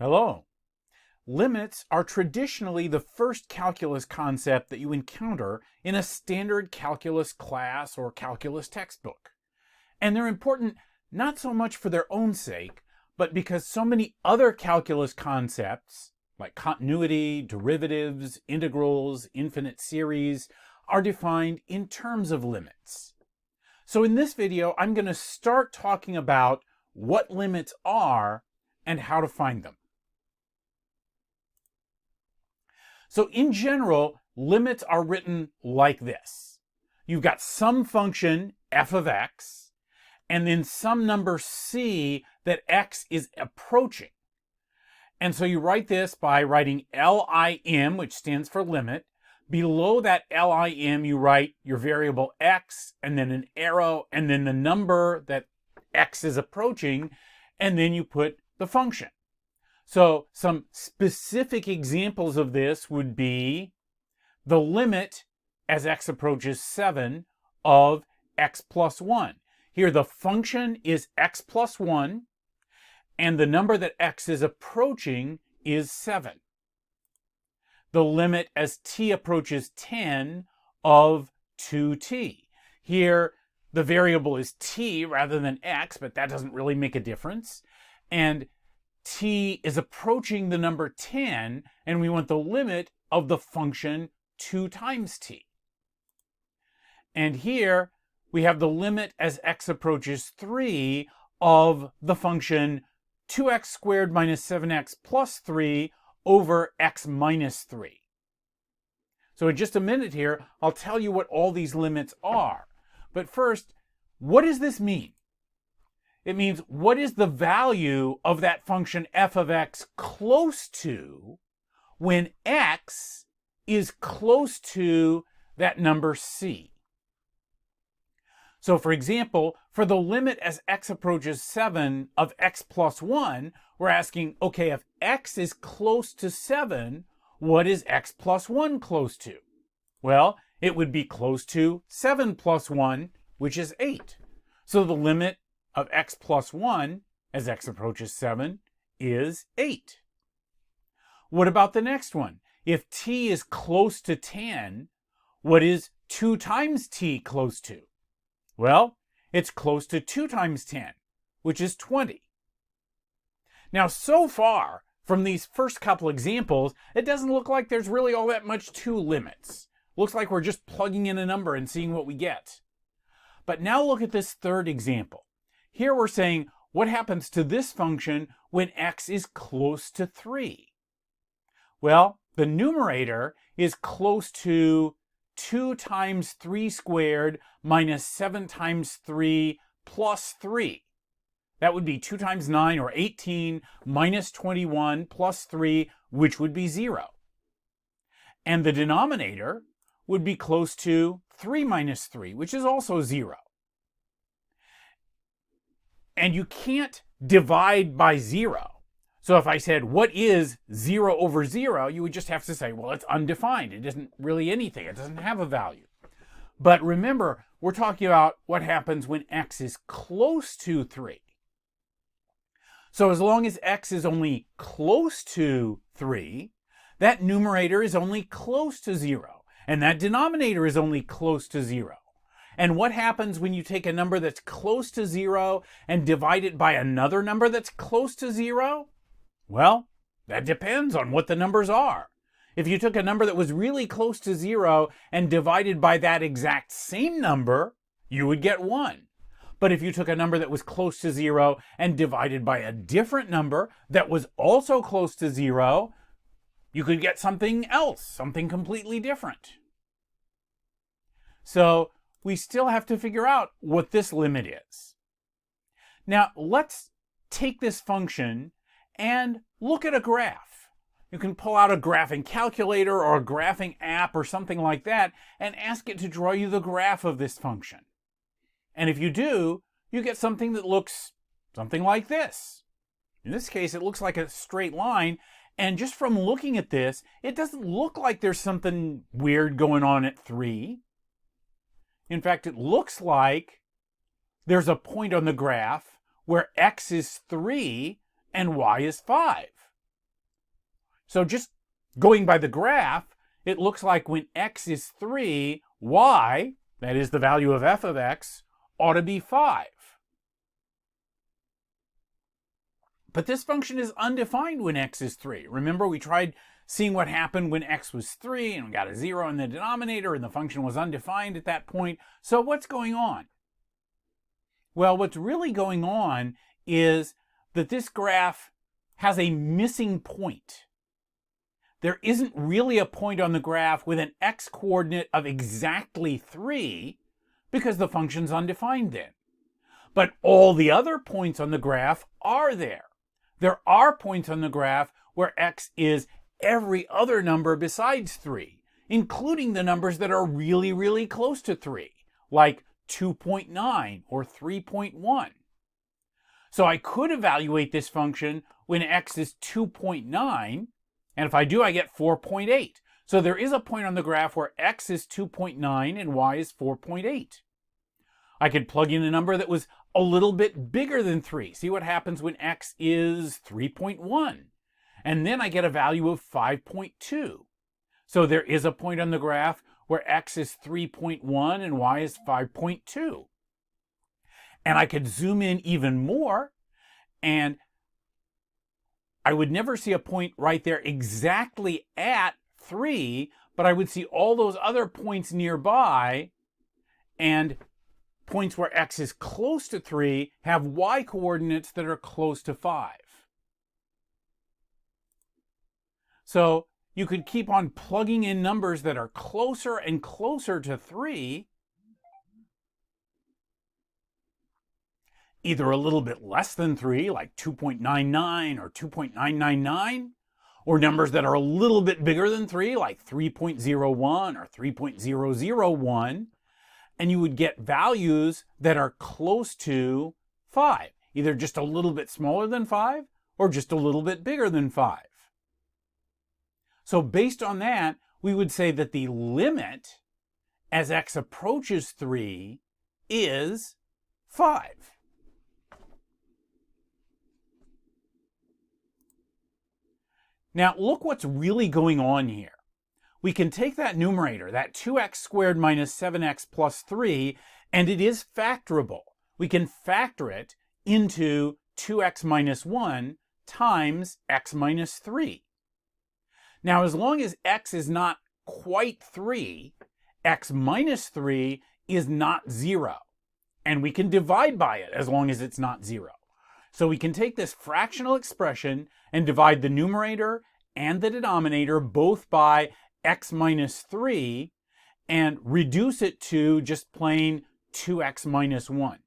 Hello. Limits are traditionally the first calculus concept that you encounter in a standard calculus class or calculus textbook. And they're important not so much for their own sake, but because so many other calculus concepts, like continuity, derivatives, integrals, infinite series, are defined in terms of limits. So in this video, I'm going to start talking about what limits are and how to find them. So in general, limits are written like this. You've got some function f of x, and then some number c that x is approaching. And so you write this by writing lim, which stands for limit. Below that lim, you write your variable x, and then an arrow, and then the number that x is approaching, and then you put the function. So some specific examples of this would be the limit as x approaches 7 of x plus 1. Here the function is x plus 1 and the number that x is approaching is 7. The limit as t approaches 10 of 2t. Here the variable is t rather than x, but that doesn't really make a difference. And t is approaching the number 10, and we want the limit of the function 2 times t. And here we have the limit as x approaches 3 of the function 2x squared minus 7x plus 3 over x minus 3. So in just a minute here, I'll tell you what all these limits are. But first, what does this mean? It means what is the value of that function f of x close to when x is close to that number c. So for example, for the limit as x approaches 7 of x plus 1, we're asking, okay, if x is close to 7, what is x plus 1 close to? Well, it would be close to 7 plus 1, which is 8. So the limit of x plus 1 as x approaches 7 is 8. What about the next one? If t is close to 10, what is 2 times t close to? Well, it's close to 2 times 10, which is 20. Now, so far from these first couple examples, it doesn't look like there's really all that much to limits. Looks like we're just plugging in a number and seeing what we get. But now look at this third example. Here we're saying, what happens to this function when x is close to 3? Well, the numerator is close to 2 times 3 squared minus 7 times 3 plus 3. That would be 2 times 9, or 18, minus 21 plus 3, which would be 0. And the denominator would be close to 3 minus 3, which is also 0. And you can't divide by 0. So if I said, what is 0 over 0, you would just have to say, well, it's undefined. It isn't really anything. It doesn't have a value. But remember, we're talking about what happens when x is close to 3. So as long as x is only close to 3, that numerator is only close to 0. And that denominator is only close to 0. And what happens when you take a number that's close to 0 and divide it by another number that's close to 0? Well, that depends on what the numbers are. If you took a number that was really close to 0 and divided by that exact same number, you would get 1. But if you took a number that was close to 0 and divided by a different number that was also close to 0, you could get something else, something completely different. So we still have to figure out what this limit is. Now, let's take this function and look at a graph. You can pull out a graphing calculator or a graphing app or something like that and ask it to draw you the graph of this function. And if you do, you get something that looks something like this. In this case, it looks like a straight line. And just from looking at this, it doesn't look like there's something weird going on at 3. In fact, it looks like there's a point on the graph where x is 3 and y is 5. So just going by the graph, it looks like when x is 3, y, that is the value of f of x, ought to be 5. But this function is undefined when x is 3. Remember, we tried seeing what happened when x was 3, and we got a 0 in the denominator, and the function was undefined at that point. So what's going on? Well, what's really going on is that this graph has a missing point. There isn't really a point on the graph with an x-coordinate of exactly 3 because the function's undefined then. But all the other points on the graph are there. There are points on the graph where x is every other number besides 3, including the numbers that are really, really close to 3, like 2.9 or 3.1. So I could evaluate this function when x is 2.9, and if I do, I get 4.8. So there is a point on the graph where x is 2.9 and y is 4.8. I could plug in a number that was a little bit bigger than 3. See what happens when x is 3.1. And then I get a value of 5.2. So there is a point on the graph where x is 3.1 and y is 5.2. And I could zoom in even more, and I would never see a point right there exactly at 3, but I would see all those other points nearby, and points where x is close to 3 have y coordinates that are close to 5. So you could keep on plugging in numbers that are closer and closer to 3, either a little bit less than 3, like 2.99 or 2.999, or numbers that are a little bit bigger than 3, like 3.01 or 3.001, and you would get values that are close to 5, either just a little bit smaller than 5 or just a little bit bigger than 5. So based on that, we would say that the limit as x approaches 3 is 5. Now look what's really going on here. We can take that numerator, that 2x squared minus 7x plus 3, and it is factorable. We can factor it into 2x minus 1 times x minus 3. Now, as long as x is not quite 3, x minus 3 is not 0. And we can divide by it as long as it's not 0. So we can take this fractional expression and divide the numerator and the denominator both by x minus 3 and reduce it to just plain 2x minus 1.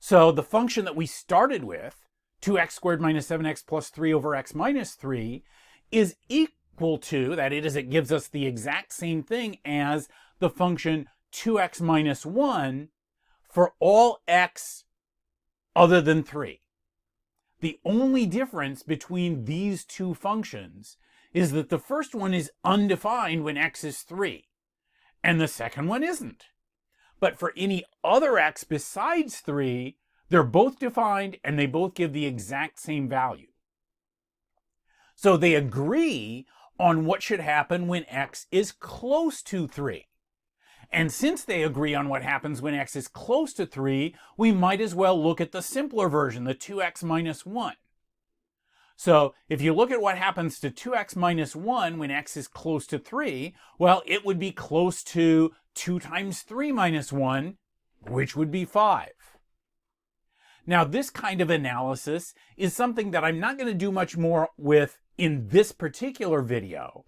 So the function that we started with, 2x squared minus 7x plus 3 over x minus 3, is equal to, that is, it gives us the exact same thing as the function 2x minus 1 for all x other than 3. The only difference between these two functions is that the first one is undefined when x is 3, and the second one isn't. But for any other x besides 3, they're both defined and they both give the exact same value. So they agree on what should happen when x is close to 3. And since they agree on what happens when x is close to 3, we might as well look at the simpler version, the 2x minus 1. So if you look at what happens to 2x minus 1 when x is close to 3, well, it would be close to 2 times 3 minus 1, which would be 5. Now, this kind of analysis is something that I'm not going to do much more with in this particular video,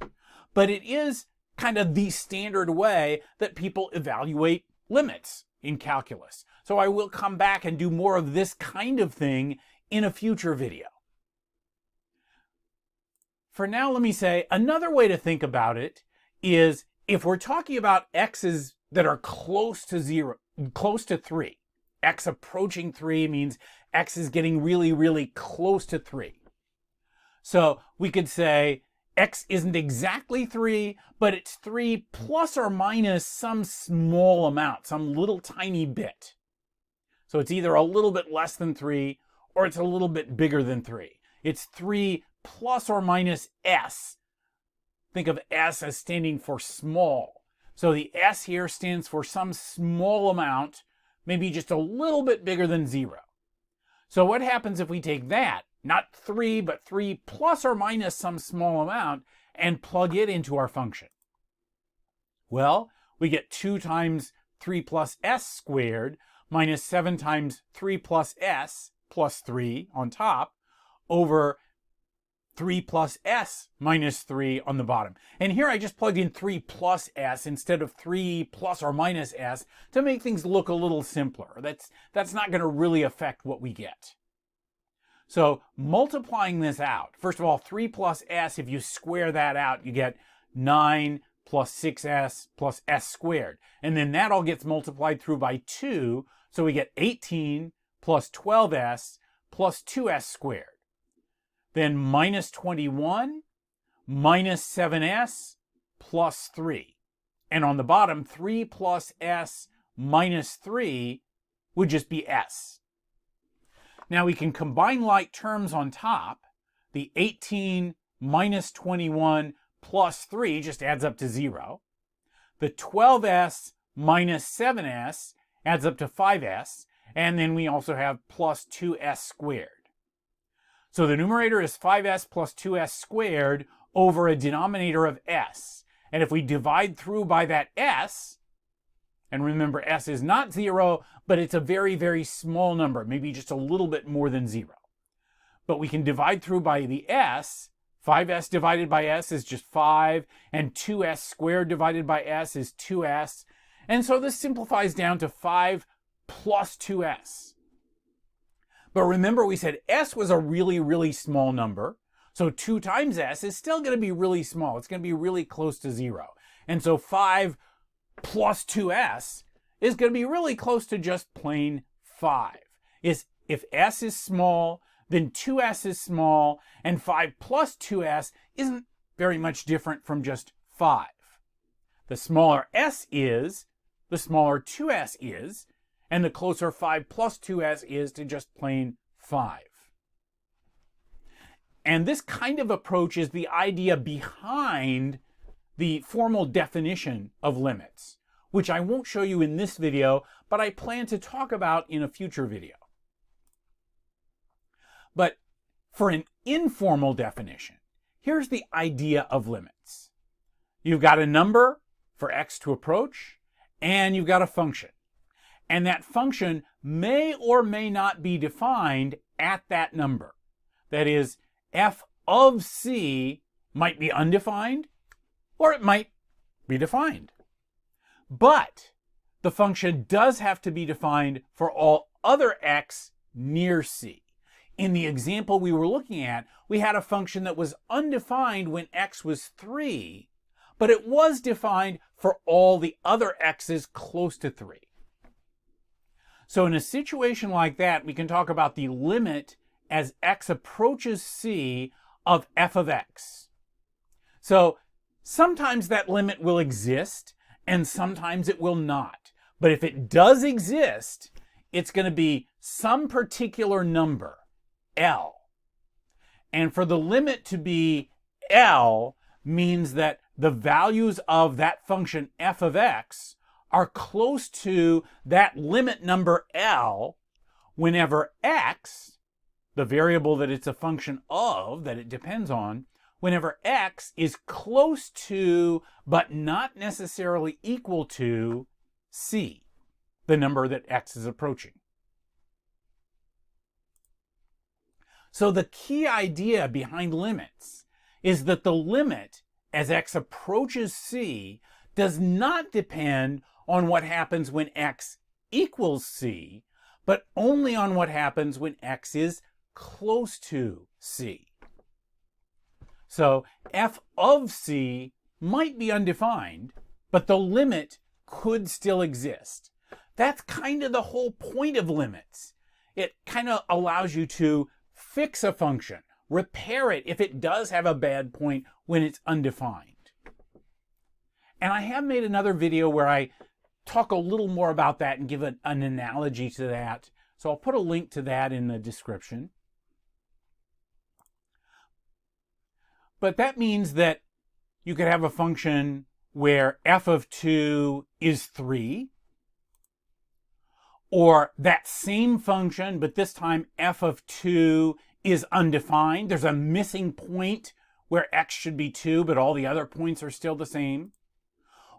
but it is kind of the standard way that people evaluate limits in calculus. So I will come back and do more of this kind of thing in a future video. For now, let me say another way to think about it is if we're talking about x's that are close to 3, x approaching 3 means x is getting really, really close to 3. So we could say x isn't exactly 3, but it's 3 plus or minus some small amount, some little tiny bit. So it's either a little bit less than 3 or it's a little bit bigger than 3. It's 3 plus or minus s. Think of s as standing for small. So the s here stands for some small amount, maybe just a little bit bigger than 0. So what happens if we take that, not 3, but 3 plus or minus some small amount, and plug it into our function? Well, we get 2 times 3 plus s squared minus 7 times 3 plus s plus 3 on top over 3 plus s minus 3 on the bottom. And here I just plugged in 3 plus s instead of 3 plus or minus s to make things look a little simpler. That's not going to really affect what we get. So multiplying this out, first of all, 3 plus s, if you square that out, you get 9 plus 6s plus s squared. And then that all gets multiplied through by 2, so we get 18 plus 12s plus 2s squared. Then minus 21 minus 7s plus 3. And on the bottom, 3 plus s minus 3 would just be s. Now we can combine like terms on top. The 18 minus 21 plus 3 just adds up to 0. The 12s minus 7s adds up to 5s. And then we also have plus 2s squared. So the numerator is 5s plus 2s squared over a denominator of s. And if we divide through by that s, and remember s is not 0, but it's a very, very small number, maybe just a little bit more than 0. But we can divide through by the s. 5s divided by s is just 5, and 2s squared divided by s is 2s. And so this simplifies down to 5 plus 2s. But remember, we said s was a really, really small number. So 2 times s is still going to be really small. It's going to be really close to 0. And so 5 plus 2s is going to be really close to just plain 5. If s is small, then 2s is small, and 5 plus 2s isn't very much different from just 5. The smaller s is, the smaller 2s is, and the closer 5 plus 2s is to just plain 5. And this kind of approach is the idea behind the formal definition of limits, which I won't show you in this video, but I plan to talk about in a future video. But for an informal definition, here's the idea of limits. You've got a number for x to approach, and you've got a function. And that function may or may not be defined at that number. That is, f of c might be undefined, or it might be defined. But the function does have to be defined for all other x near c. In the example we were looking at, we had a function that was undefined when x was 3, but it was defined for all the other x's close to 3. So in a situation like that, we can talk about the limit as x approaches c of f of x. So sometimes that limit will exist, and sometimes it will not. But if it does exist, it's going to be some particular number, L. And for the limit to be L means that the values of that function f of x are close to that limit number L whenever x, the variable that it's a function of, that it depends on, whenever x is close to, but not necessarily equal to, c, the number that x is approaching. So the key idea behind limits is that the limit as x approaches c does not depend on what happens when x equals c, but only on what happens when x is close to c. So f of c might be undefined, but the limit could still exist. That's kind of the whole point of limits. It kind of allows you to fix a function, repair it if it does have a bad point when it's undefined. And I have made another video where I talk a little more about that and give an analogy to that. So I'll put a link to that in the description. But that means that you could have a function where f of 2 is 3, or that same function, but this time f of 2 is undefined. There's a missing point where x should be 2, but all the other points are still the same.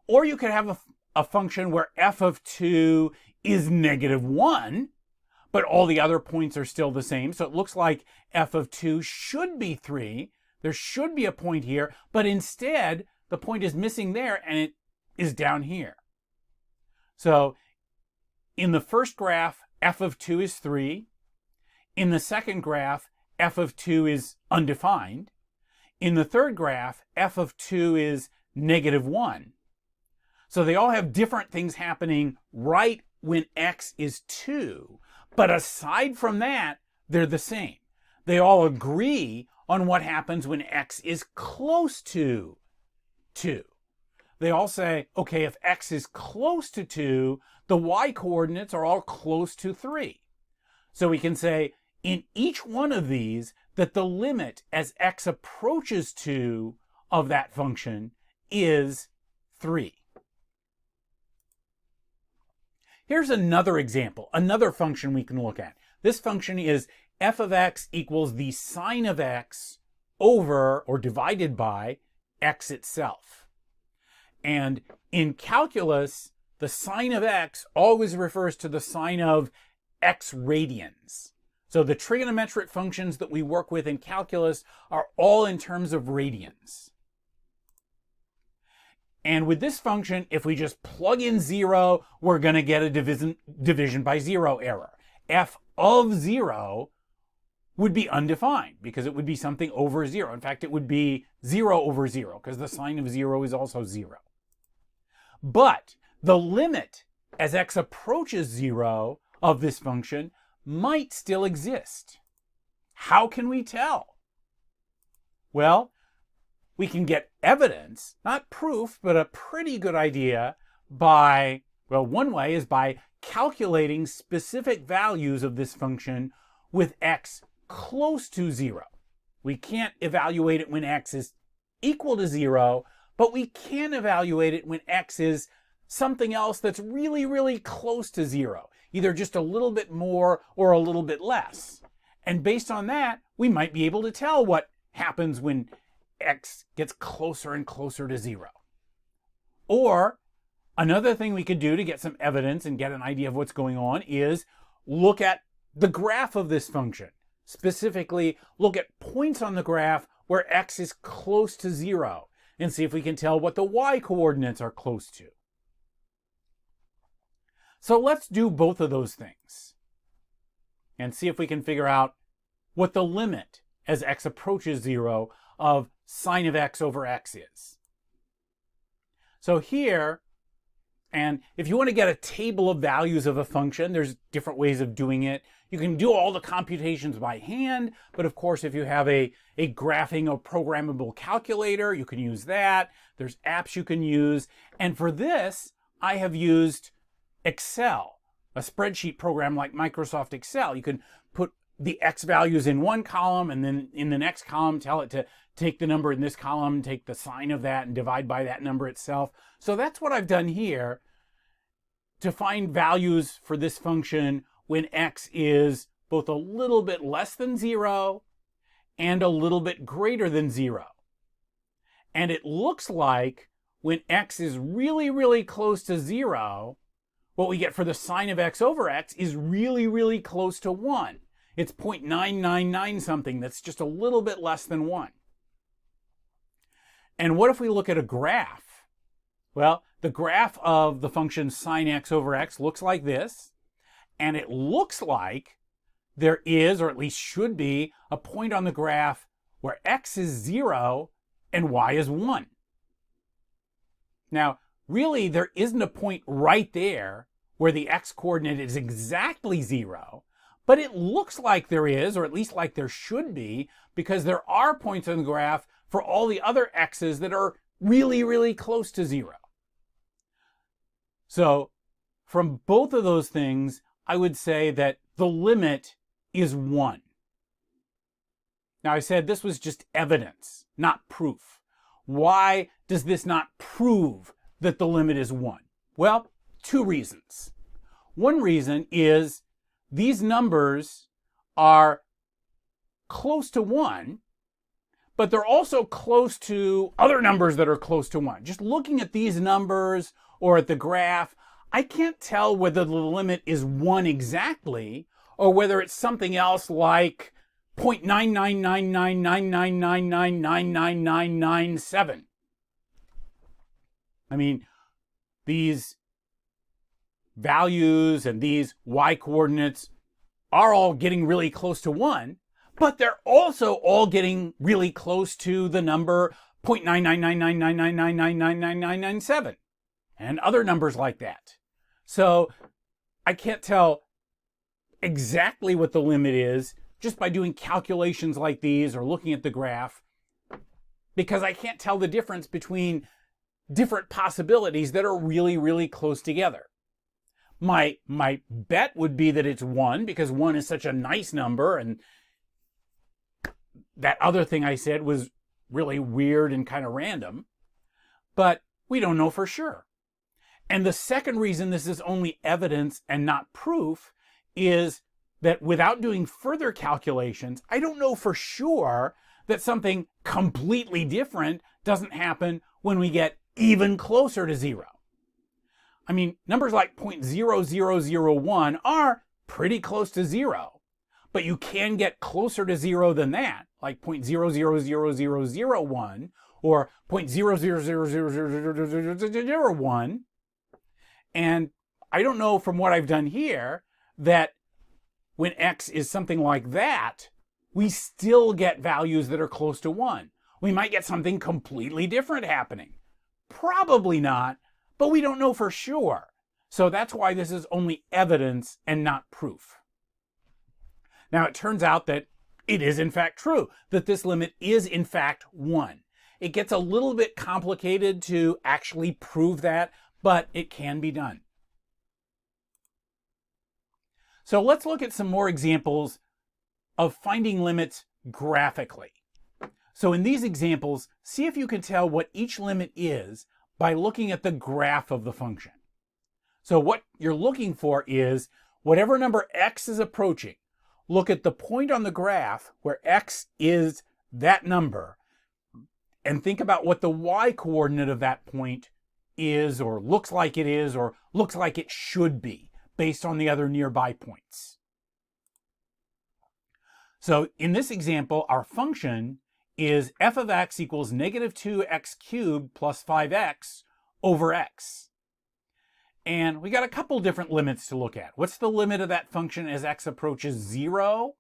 Or you could have a function where f of 2 is -1, but all the other points are still the same. So it looks like f of 2 should be 3. There should be a point here, but instead the point is missing there and it is down here. So in the first graph, f of 2 is 3. In the second graph, f of 2 is undefined. In the third graph, f of 2 is -1. So they all have different things happening right when x is 2. But aside from that, they're the same. They all agree on what happens when x is close to 2. They all say, okay, if x is close to 2, the y coordinates are all close to 3. So we can say in each one of these that the limit as x approaches 2 of that function is 3. Here's another example, another function we can look at. This function is f of x equals the sine of x over or divided by x itself. And in calculus, the sine of x always refers to the sine of x radians. So the trigonometric functions that we work with in calculus are all in terms of radians. And with this function, if we just plug in 0, we're going to get a division by 0 error. F of 0 would be undefined because it would be something over 0. In fact, it would be 0 over 0 because the sine of 0 is also 0. But the limit as x approaches 0 of this function might still exist. How can we tell? Well, we can get evidence, not proof, but a pretty good idea by, well, one way is by calculating specific values of this function with x close to 0. We can't evaluate it when x is equal to 0, but we can evaluate it when x is something else that's really, really close to 0, either just a little bit more or a little bit less. And based on that, we might be able to tell what happens when x gets closer and closer to 0. Or another thing we could do to get some evidence and get an idea of what's going on is look at the graph of this function. Specifically, look at points on the graph where x is close to 0 and see if we can tell what the y coordinates are close to. So let's do both of those things and see if we can figure out what the limit as x approaches 0 of sine of x over x is. So here, and if you want to get a table of values of a function, there's different ways of doing it. You can do all the computations by hand, but of course if you have a graphing or programmable calculator, you can use that. There's apps you can use. And for this, I have used Excel, a spreadsheet program like Microsoft Excel. You can put the x values in one column and then in the next column tell it to take the number in this column, take the sine of that and divide by that number itself. So that's what I've done here to find values for this function when x is both a little bit less than 0 and a little bit greater than 0. And it looks like when x is really, really close to 0, what we get for the sine of x over x is really, really close to 1. It's 0.999 something. That's just a little bit less than 1. And what if we look at a graph? Well, the graph of the function sine x over x looks like this. And it looks like there is, or at least should be, a point on the graph where x is 0 and y is 1. Now, really, there isn't a point right there where the x coordinate is exactly 0, but it looks like there is, or at least like there should be, because there are points on the graph for all the other x's that are really, really close to 0. So from both of those things, I would say that the limit is 1. Now I said this was just evidence, not proof. Why does this not prove that the limit is 1? Well, two reasons. One reason is these numbers are close to 1, but they're also close to other numbers that are close to 1. Just looking at these numbers or at the graph, I can't tell whether the limit is 1 exactly or whether it's something else like 0.9999999999997. I mean, these values and these y coordinates are all getting really close to 1, but they're also all getting really close to the number 0.9999999999997 and other numbers like that. So I can't tell exactly what the limit is just by doing calculations like these or looking at the graph, because I can't tell the difference between different possibilities that are really, really close together. My bet would be that it's 1 because 1 is such a nice number, and that other thing I said was really weird and kind of random, but we don't know for sure. And the second reason this is only evidence and not proof is that without doing further calculations, I don't know for sure that something completely different doesn't happen when we get even closer to 0. I mean, numbers like 0.0001 are pretty close to 0, but you can get closer to 0 than that, like 0.000001 or 0.00000001. And I don't know from what I've done here that when x is something like that, we still get values that are close to 1. We might get something completely different happening. Probably not, but we don't know for sure. So that's why this is only evidence and not proof. Now it turns out that it is in fact true, that this limit is in fact 1. It gets a little bit complicated to actually prove that, but it can be done. So let's look at some more examples of finding limits graphically. So in these examples, see if you can tell what each limit is by looking at the graph of the function. So what you're looking for is whatever number x is approaching, look at the point on the graph where x is that number and think about what the y coordinate of that point is, or looks like it is, or looks like it should be based on the other nearby points. So in this example, our function is f of x equals negative 2x cubed plus 5x over x. And we got a couple different limits to look at. What's the limit of that function as x approaches 0?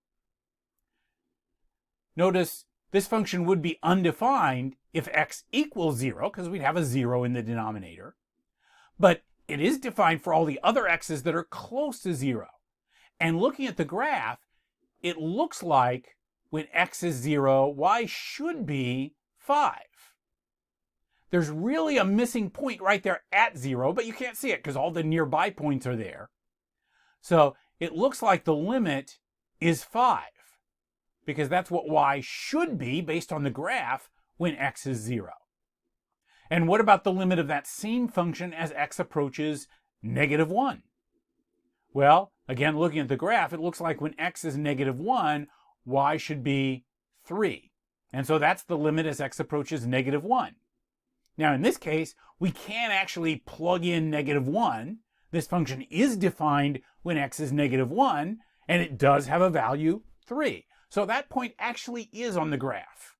Notice this function would be undefined if x equals 0, because we'd have a 0 in the denominator. But it is defined for all the other x's that are close to 0. And looking at the graph, it looks like when x is 0, y should be 5. There's really a missing point right there at 0, but you can't see it because all the nearby points are there. So it looks like the limit is 5, because that's what y should be based on the graph when x is 0. And what about the limit of that same function as x approaches negative 1? Well, again, looking at the graph, it looks like when x is negative 1, y should be 3. And so that's the limit as x approaches negative 1. Now, in this case, we can actually plug in negative 1. This function is defined when x is negative 1, and it does have a value 3. So that point actually is on the graph.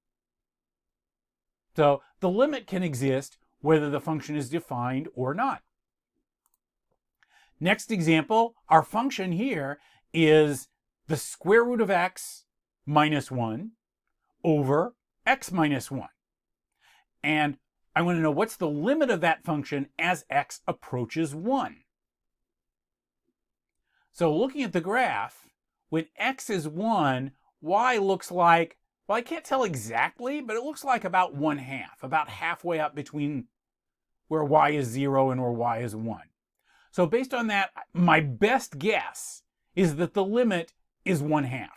So the limit can exist whether the function is defined or not. Next example, our function here is the square root of x minus 1 over x minus 1. And I want to know what's the limit of that function as x approaches 1. So looking at the graph, when x is 1, y looks like, well, I can't tell exactly, but it looks like about 1/2, about halfway up between where y is 0 and where y is 1. So based on that, my best guess is that the limit is 1/2.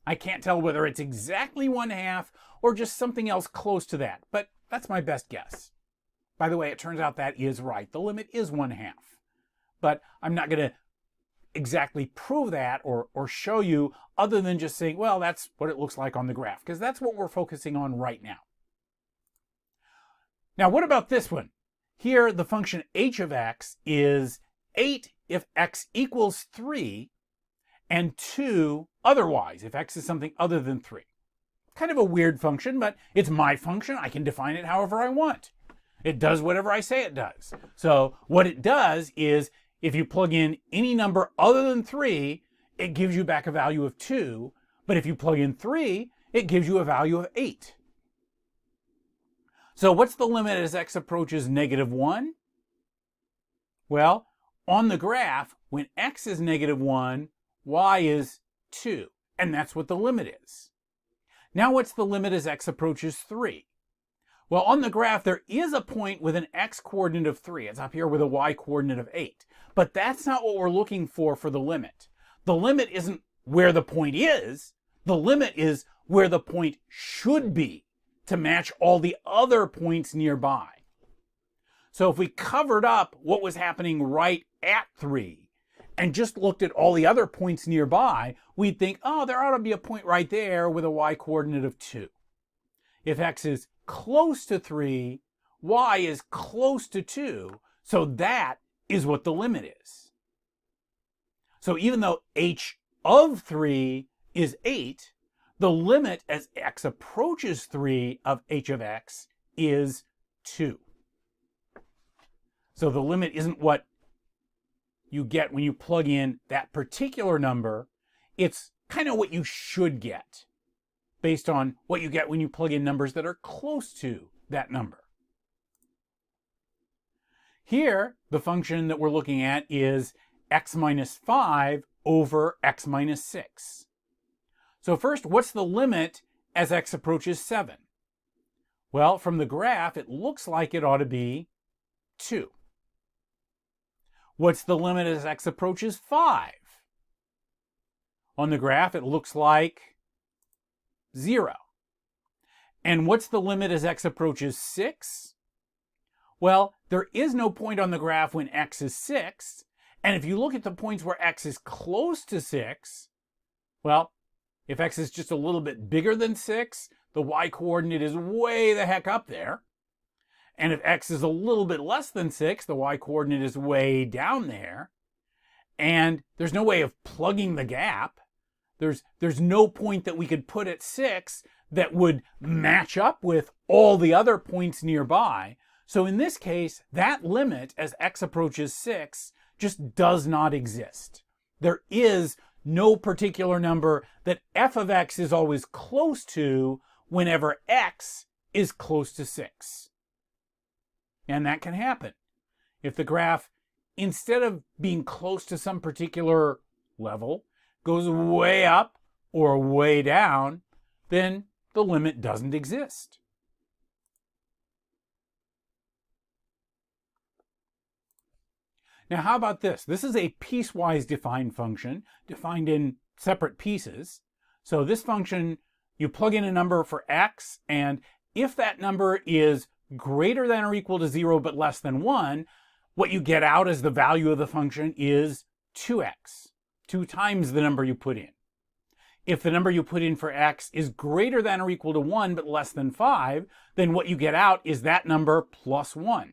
I can't tell whether it's exactly 1/2 or just something else close to that, but that's my best guess. By the way, it turns out that is right. The limit is 1/2. But I'm not going to exactly prove that or show you other than just saying, well, that's what it looks like on the graph, because that's what we're focusing on right now. Now, what about this one? Here, the function h of x is 8 if x equals 3 and 2 otherwise, if x is something other than 3. Kind of a weird function, but it's my function. I can define it however I want. It does whatever I say it does. So what it does is, if you plug in any number other than 3, it gives you back a value of 2. But if you plug in 3, it gives you a value of 8. So what's the limit as x approaches -1? Well, on the graph, when x is -1, y is 2. And that's what the limit is. Now what's the limit as x approaches 3? Well, on the graph, there is a point with an x-coordinate of 3. It's up here with a y-coordinate of 8. But that's not what we're looking for the limit. The limit isn't where the point is. The limit is where the point should be to match all the other points nearby. So if we covered up what was happening right at 3 and just looked at all the other points nearby, we'd think, oh, there ought to be a point right there with a y-coordinate of 2. If x is close to 3, y is close to 2, so that is what the limit is. So even though h of 3 is 8, the limit as x approaches 3 of h of x is 2. So the limit isn't what you get when you plug in that particular number. It's kind of what you should get based on what you get when you plug in numbers that are close to that number. Here, the function that we're looking at is x minus 5 over x minus 6. So first, what's the limit as x approaches 7? Well, from the graph, it looks like it ought to be 2. What's the limit as x approaches 5? On the graph, it looks like 0. And what's the limit as x approaches 6? Well, there is no point on the graph when x is 6. And if you look at the points where x is close to 6, well, if x is just a little bit bigger than 6, the y-coordinate is way the heck up there. And if x is a little bit less than 6, the y-coordinate is way down there. And there's no way of plugging the gap. There's no point that we could put at 6 that would match up with all the other points nearby. So in this case, that limit as x approaches 6 just does not exist. There is no particular number that f of x is always close to whenever x is close to 6. And that can happen. If the graph, instead of being close to some particular level, goes way up or way down, then the limit doesn't exist. Now, how about this? This is a piecewise defined function, defined in separate pieces. So this function, you plug in a number for x, and if that number is greater than or equal to 0 but less than 1, what you get out as the value of the function is 2x, 2 times the number you put in. If the number you put in for x is greater than or equal to 1 but less than 5, then what you get out is that number plus 1.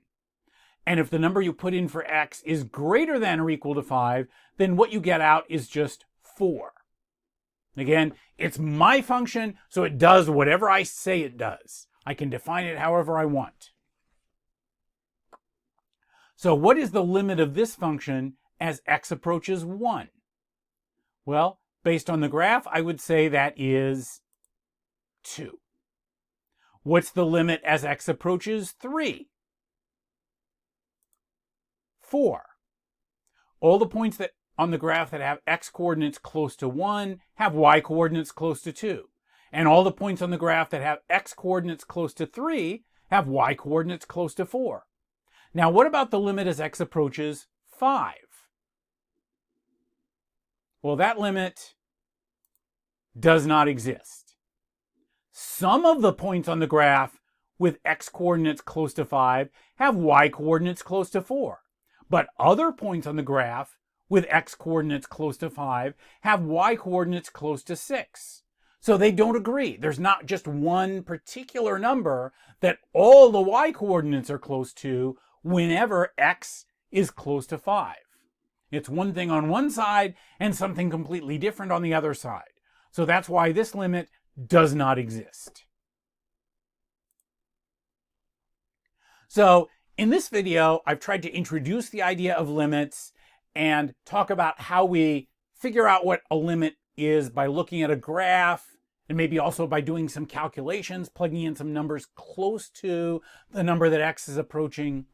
And if the number you put in for x is greater than or equal to 5, then what you get out is just 4. Again, it's my function, so it does whatever I say it does. I can define it however I want. So what is the limit of this function as x approaches 1? Well, based on the graph, I would say that is 2. What's the limit as x approaches 3? 4. All the points that on the graph that have x coordinates close to 1 have y coordinates close to 2. And all the points on the graph that have x coordinates close to 3 have y coordinates close to 4. Now, what about the limit as x approaches 5? Well, that limit does not exist. Some of the points on the graph with x coordinates close to 5 have y coordinates close to 4. But other points on the graph with x coordinates close to 5 have y coordinates close to 6. So they don't agree. There's not just one particular number that all the y coordinates are close to whenever x is close to 5. It's one thing on one side and something completely different on the other side. So that's why this limit does not exist. So in this video, I've tried to introduce the idea of limits and talk about how we figure out what a limit is by looking at a graph and maybe also by doing some calculations, plugging in some numbers close to the number that x is approaching.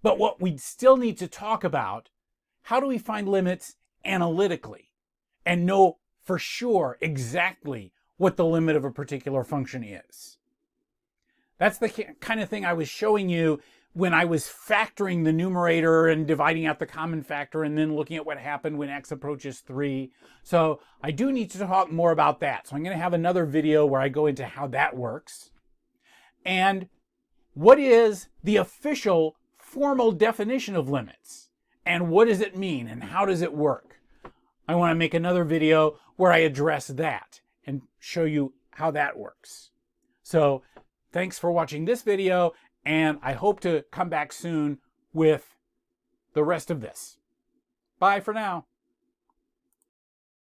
But what we still need to talk about, how do we find limits analytically and know for sure exactly what the limit of a particular function is? That's the kind of thing I was showing you when I was factoring the numerator and dividing out the common factor and then looking at what happened when x approaches 3. So I do need to talk more about that. So I'm going to have another video where I go into how that works. And what is the official formal definition of limits? And what does it mean? And how does it work? I want to make another video where I address that and show you how that works. So thanks for watching this video, and I hope to come back soon with the rest of this. Bye for now.